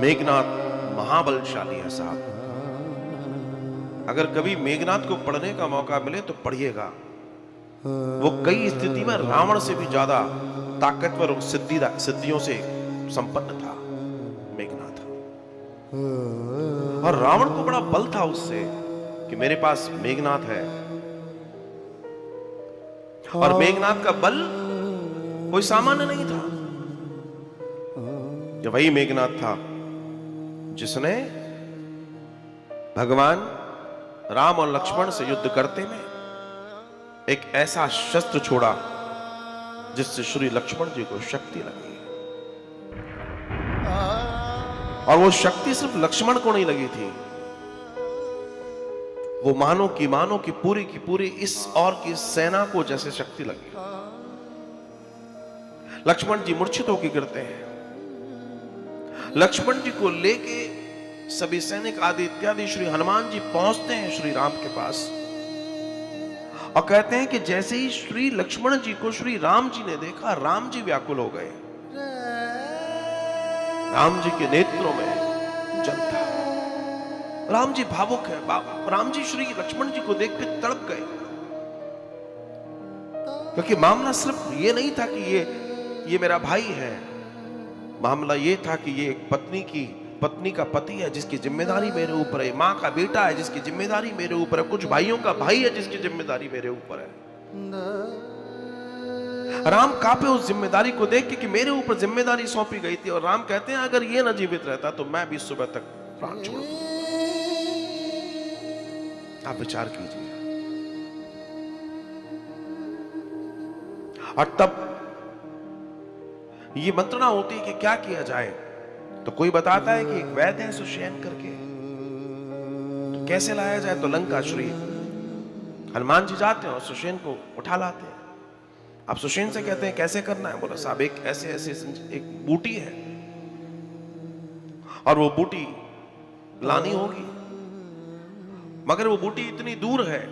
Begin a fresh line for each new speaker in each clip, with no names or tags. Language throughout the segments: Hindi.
मेघनाथ महाबलशाली है साहब। अगर कभी मेघनाथ को पढ़ने का मौका मिले तो पढ़िएगा। वो कई स्थिति में रावण से भी ज्यादा ताकतवर और सिद्धियों से संपन्न था मेघनाथ। और रावण को बड़ा बल था उससे कि मेरे पास मेघनाथ है। और मेघनाथ का बल कोई सामान्य नहीं था। ये वही मेघनाथ था जिसने भगवान राम और लक्ष्मण से युद्ध करते में एक ऐसा शस्त्र छोड़ा जिससे श्री लक्ष्मण जी को शक्ति लगी। और वो शक्ति सिर्फ लक्ष्मण को नहीं लगी थी, वो मानो की पूरी इस और की सेना को जैसे शक्ति लगी। लक्ष्मण जी मूर्छित होकर गिरते हैं। लक्ष्मण जी को लेके सभी सैनिक आदि इत्यादि श्री हनुमान जी पहुंचते हैं श्री राम के पास और कहते हैं कि जैसे ही श्री लक्ष्मण जी को श्री राम जी ने देखा, राम जी व्याकुल हो गए। राम जी के नेत्रों में जल था। राम जी भावुक है। राम जी श्री लक्ष्मण जी को देख के तड़प गए, क्योंकि मामला सिर्फ ये नहीं था कि ये मेरा भाई है। मामला ये था कि ये एक पत्नी का पति है जिसकी जिम्मेदारी मेरे ऊपर है, मां का बेटा है जिसकी जिम्मेदारी मेरे ऊपर है, कुछ भाइयों का भाई है जिसकी जिम्मेदारी मेरे ऊपर है। राम कांपे उस जिम्मेदारी को देख के कि मेरे ऊपर जिम्मेदारी सौंपी गई थी। और राम कहते हैं अगर ये न जीवित रहता तो मैं भी सुबह तक प्राण छोड़ दूं। आप विचार कीजिए। और तब ये मंत्रणा होती है कि क्या किया जाए। तो कोई बताता है कि एक वैद्य है सुषेण करके, तो कैसे लाया जाए। तो लंका श्री हनुमान जी जाते हैं और सुषेण को उठा लाते हैं। आप सुषेण से कहते हैं कैसे करना है। बोला साहब एक ऐसे एक बूटी है और वो बूटी लानी होगी, मगर वो बूटी इतनी दूर है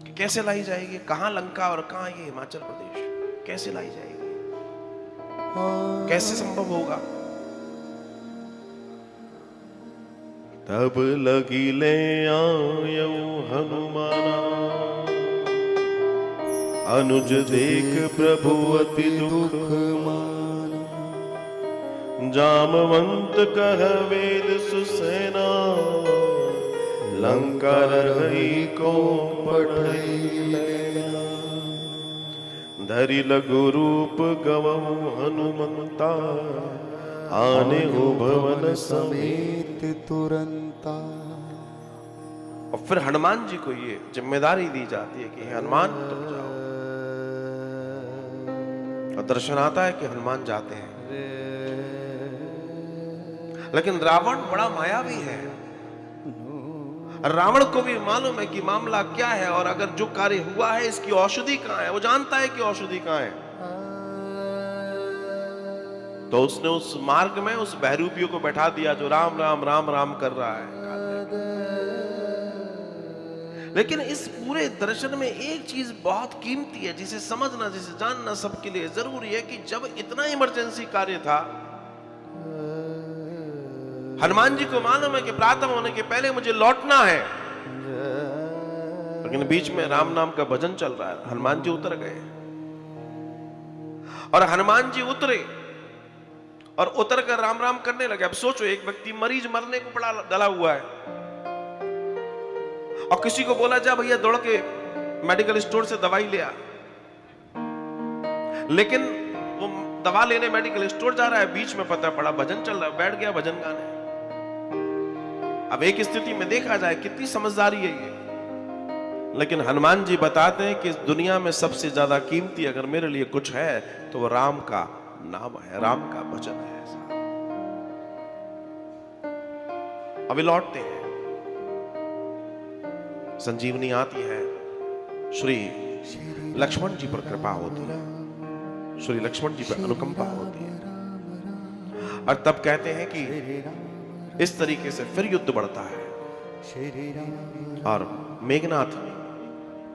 कि कैसे लाई जाएगी। कहां लंका और कहां ये हिमाचल प्रदेश, कैसे लाई जाएगी, कैसे संभव होगा। तब लगी ले आयऊ हनुमाना, अनुज देख प्रभु अति दुख माना। जामवंत कह वेद सुसेना, लंका रही को पढ़ई लेना। धरि लघु रूप गवऊ हनुमंता, आने हो भवन समेत तुरंता। और फिर हनुमान जी को ये जिम्मेदारी दी जाती है कि हनुमान तुम जाओ। और दर्शन आता है कि हनुमान जाते हैं। लेकिन रावण बड़ा मायावी है। रावण को भी मालूम है कि मामला क्या है और अगर जो कार्य हुआ है इसकी औषधि कहां है। वो जानता है कि औषधि कहां है। तो उसने उस मार्ग में उस बहरूपियों को बैठा दिया जो राम राम राम राम कर रहा है। लेकिन इस पूरे दर्शन में एक चीज बहुत कीमती है जिसे समझना, जिसे जानना सबके लिए जरूरी है कि जब इतना इमरजेंसी कार्य था, हनुमान जी को मालूम है कि प्रातः होने के पहले मुझे लौटना है, लेकिन बीच में राम नाम का भजन चल रहा है। हनुमान जी उतर गए और हनुमान जी उतरे और उतर कर राम राम करने लगे। अब सोचो, एक व्यक्ति मरीज मरने को पड़ा डला हुआ है और किसी को बोला जा भैया दौड़ के मेडिकल स्टोर से दवाई ले आ, लेकिन वो दवा लेने मेडिकल स्टोर जा रहा है, बीच में पता पड़ा भजन चल रहा है, बैठ गया भजन गाने। अब एक स्थिति में देखा जाए कितनी समझदारी है ये। लेकिन हनुमान जी बताते हैं कि इस दुनिया में सबसे ज्यादा कीमती अगर मेरे लिए कुछ है तो वो राम का नाम है, राम का भजन है। अभी लौटते हैं, संजीवनी आती है, श्री लक्ष्मण जी पर कृपा होती है, श्री लक्ष्मण जी पर अनुकंपा होती है। और तब कहते हैं कि इस तरीके से फिर युद्ध बढ़ता है और मेघनाथ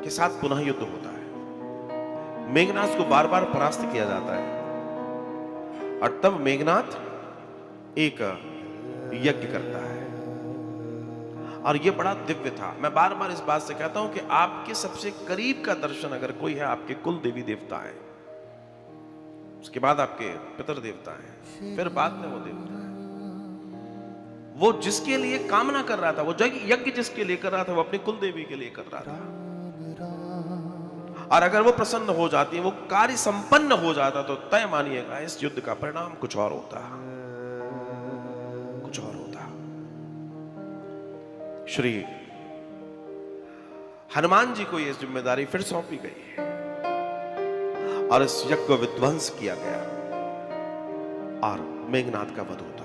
के साथ पुनः युद्ध होता है। मेघनाथ को बार बार परास्त किया जाता है और तब मेघनाथ एक यज्ञ करता है और ये बड़ा दिव्य था। मैं बार बार इस बात से कहता हूं कि आपके सबसे करीब का दर्शन अगर कोई है, आपके कुल देवी देवता है, उसके बाद आपके पितर देवता है, फिर बाद में वो देवता है। वो जिसके लिए कामना कर रहा था, वो यज्ञ जिसके लिए कर रहा था, वो अपनी कुल देवी के लिए कर रहा था। और अगर वो प्रसन्न हो जाती है, वो कार्य संपन्न हो जाता, तो तय मानिएगा इस युद्ध का परिणाम कुछ और होता, कुछ और होता। श्री हनुमान जी को यह जिम्मेदारी फिर सौंपी गई है और इस यज्ञ को विध्वंस किया गया और मेघनाद का वध होता।